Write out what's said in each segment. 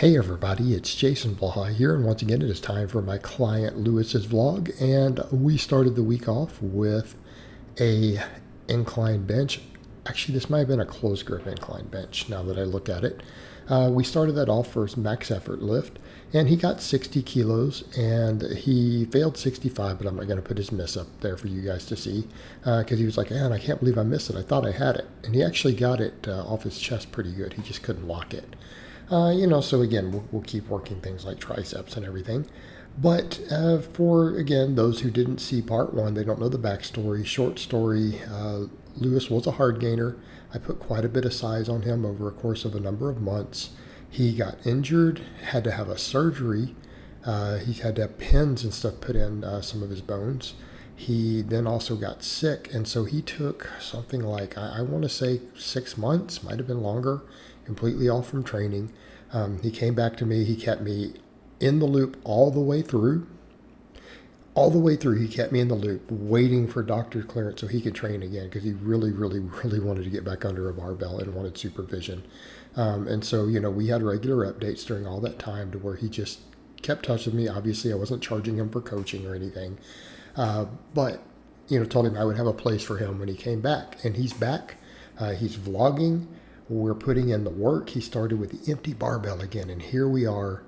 Hey everybody, it's Jason Blaha here, and once again it is time for my client Lewis's vlog, and we started the week off with a incline bench. Actually, this might have been a closed grip incline bench now that I look at it. We started that off for his max effort lift, and he got 60 kilos, and he failed 65, but I'm not going to put his miss up there for you guys to see, because he was like, man, I can't believe I missed it. I thought I had it. And he actually got it off his chest pretty good. He just couldn't lock it. So again, we'll keep working things like triceps and everything. But for, again, those who didn't see part one, they don't know the backstory. Short story, Lewis was a hard gainer. I put quite a bit of size on him over a course of a number of months. He got injured, had to have a surgery. He had to have pins and stuff put in some of his bones. He then also got sick, and so he took something like, I want to say 6 months, might have been longer, completely off from training. He came back to me. He kept me in the loop all the way through. All the way through, he kept me in the loop, waiting for doctor's clearance so he could train again, because he really, really, really wanted to get back under a barbell and wanted supervision. And so, we had regular updates during all that time to where he just kept touch with me. Obviously, I wasn't charging him for coaching or anything. But told him I would have a place for him when he came back. And he's back. He's vlogging. We're putting in the work. He started with the empty barbell again. And here we are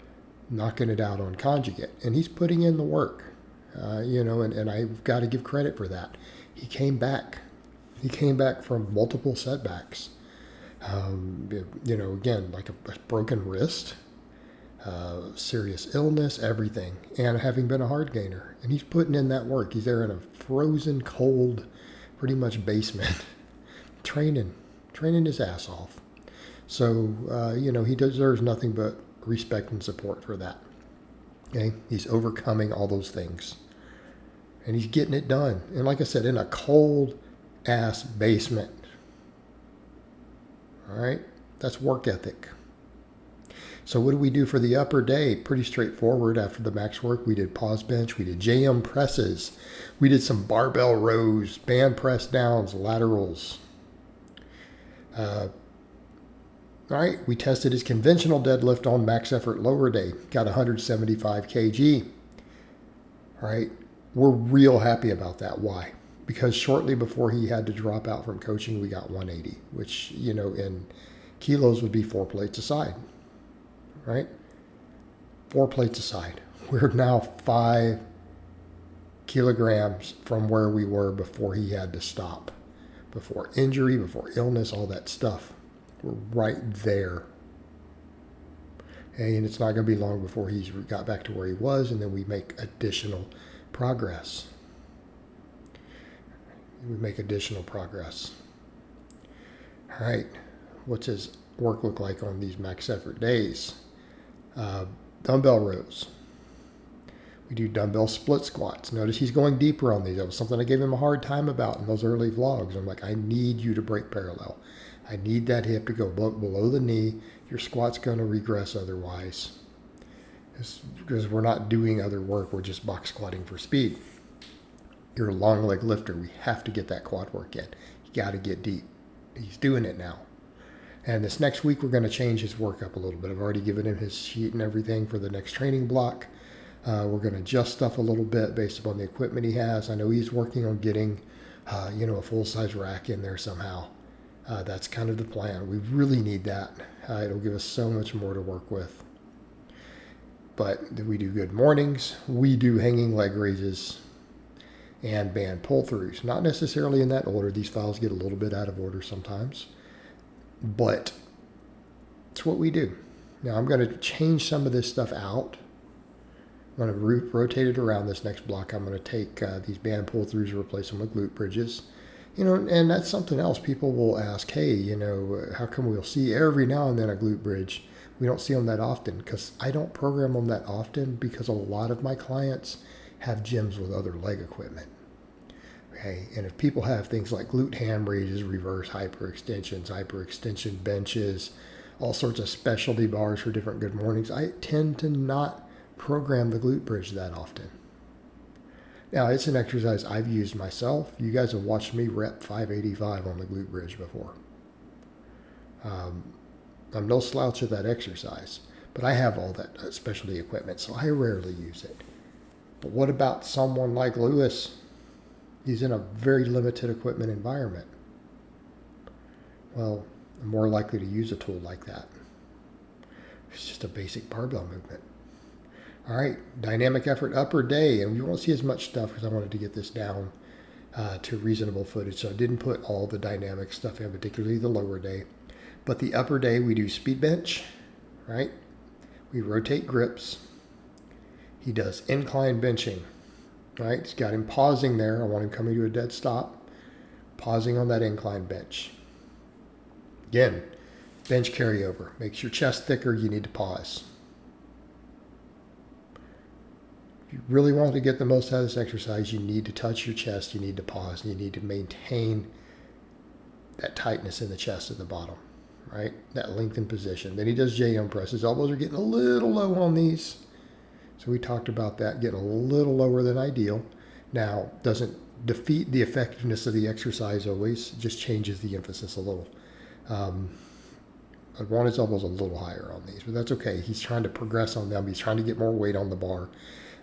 knocking it out on conjugate. And he's putting in the work. And I've got to give credit for that. He came back. He came back from multiple setbacks. Again, like a broken wrist, serious illness, everything, and having been a hard gainer. And he's putting in that work. He's there in a frozen, cold, pretty much basement, training his ass off. So, he deserves nothing but respect and support for that. Okay? He's overcoming all those things. And he's getting it done. And like I said, in a cold ass basement. All right? That's work ethic. So what do we do for the upper day? Pretty straightforward. After the max work, we did pause bench. We did JM presses. We did some barbell rows, band press downs, laterals. All right, we tested his conventional deadlift on max effort lower day. Got 175 kg. All right, we're real happy about that. Why? Because shortly before he had to drop out from coaching, we got 180, which, in kilos would be 4 plates aside. Right? 4 plates aside. We're now 5 kilograms from where we were before he had to stop. Before injury, before illness, all that stuff. We're right there. And it's not going to be long before he's got back to where he was, and then we make additional progress. All right. What's his work look like on these max effort days? Dumbbell rows. We do dumbbell split squats. Notice he's going deeper on these. That was something I gave him a hard time about in those early vlogs. I'm like, I need you to break parallel. I need that hip to go below the knee. Your squat's going to regress otherwise. Because we're not doing other work. We're just box squatting for speed. You're a long leg lifter. We have to get that quad work in. You got to get deep. He's doing it now. And this next week, we're going to change his work up a little bit. I've already given him his sheet and everything for the next training block. We're going to adjust stuff a little bit based upon the equipment he has. I know he's working on getting, a full-size rack in there somehow. That's kind of the plan. We really need that. It'll give us so much more to work with. But we do good mornings. We do hanging leg raises and band pull-throughs. Not necessarily in that order. These files get a little bit out of order sometimes. But it's what we do. Now I'm going to change some of this stuff out. I'm going to rotate it around this next block. I'm going to take these band pull-throughs and replace them with glute bridges. And that's something else. People will ask, hey, how come we'll see every now and then a glute bridge? We don't see them that often, because I don't program them that often, because a lot of my clients have gyms with other leg equipment. Okay, and if people have things like glute ham raises, reverse hyperextension benches, all sorts of specialty bars for different good mornings, I tend to not program the glute bridge that often. Now, it's an exercise I've used myself. You guys have watched me rep 585 on the glute bridge before. I'm no slouch at that exercise, But I have all that specialty equipment, so I rarely use it. But what about someone like Lewis? He's in a very limited equipment environment. Well, I'm more likely to use a tool like that. It's just a basic barbell movement. All right, dynamic effort upper day, and you won't see as much stuff because I wanted to get this down to reasonable footage, so I didn't put all the dynamic stuff in, particularly the lower day. But the upper day, we do speed bench, right? We rotate grips. He does incline benching, right? He's got him pausing there. I want him coming to a dead stop, pausing on that incline bench. Again, bench carryover. Makes your chest thicker, you need to pause. If you really want to get the most out of this exercise, you need to touch your chest, you need to pause, and you need to maintain that tightness in the chest at the bottom, right? That lengthened position. Then he does J-arm press. His elbows are getting a little low on these. So we talked about that, getting a little lower than ideal. Now, doesn't defeat the effectiveness of the exercise always, just changes the emphasis a little. I want his elbows a little higher on these, but that's okay. He's trying to progress on them. He's trying to get more weight on the bar.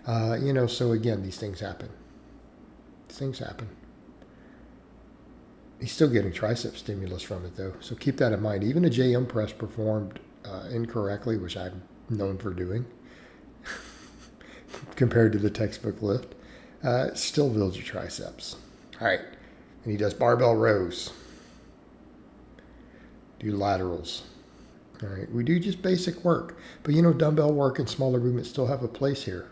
So again, these things happen. These things happen. He's still getting tricep stimulus from it, though. So keep that in mind. Even a JM press performed incorrectly, which I'm known for doing, compared to the textbook lift, still builds your triceps. All right. And he does barbell rows. Do laterals. All right. We do just basic work. But, dumbbell work and smaller movements still have a place here.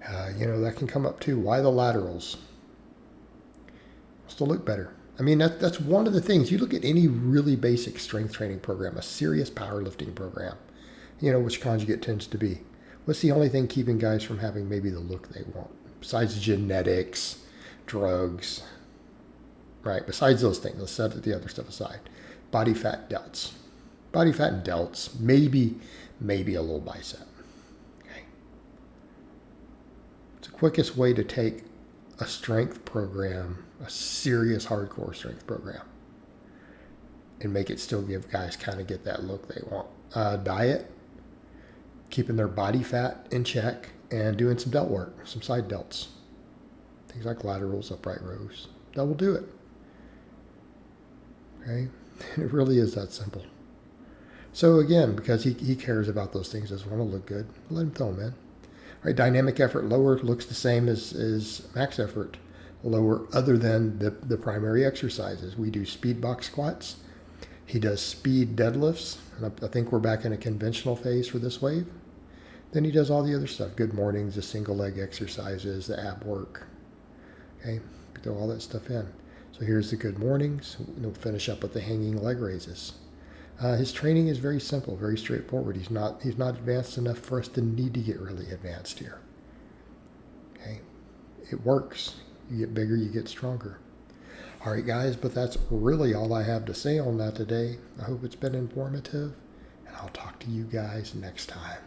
That can come up too. Why the laterals? Still look better. I mean, that's one of the things. You look at any really basic strength training program, a serious powerlifting program, which conjugate tends to be. What's the only thing keeping guys from having maybe the look they want? Besides genetics, drugs, right? Besides those things, let's set the other stuff aside. Body fat delts. Body fat and delts, maybe a little bicep. Okay. It's the quickest way to take a strength program, a serious hardcore strength program, and make it still give guys kind of get that look they want. Diet, keeping their body fat in check, and doing some delt work, some side delts. Things like laterals, upright rows. That will do it. Okay? It really is that simple. So again, because he cares about those things, doesn't want to look good, let him throw them in. All right, dynamic effort lower looks the same as max effort lower, other than the primary exercises. We do speed box squats. He does speed deadlifts. And I think we're back in a conventional phase for this wave. Then he does all the other stuff. Good mornings, the single leg exercises, the ab work. Okay, throw all that stuff in. So here's the good mornings. We'll finish up with the hanging leg raises. His training is very simple, very straightforward. He's not advanced enough for us to need to get really advanced here. Okay, it works. You get bigger, you get stronger. All right, guys, but that's really all I have to say on that today. I hope it's been informative, and I'll talk to you guys next time.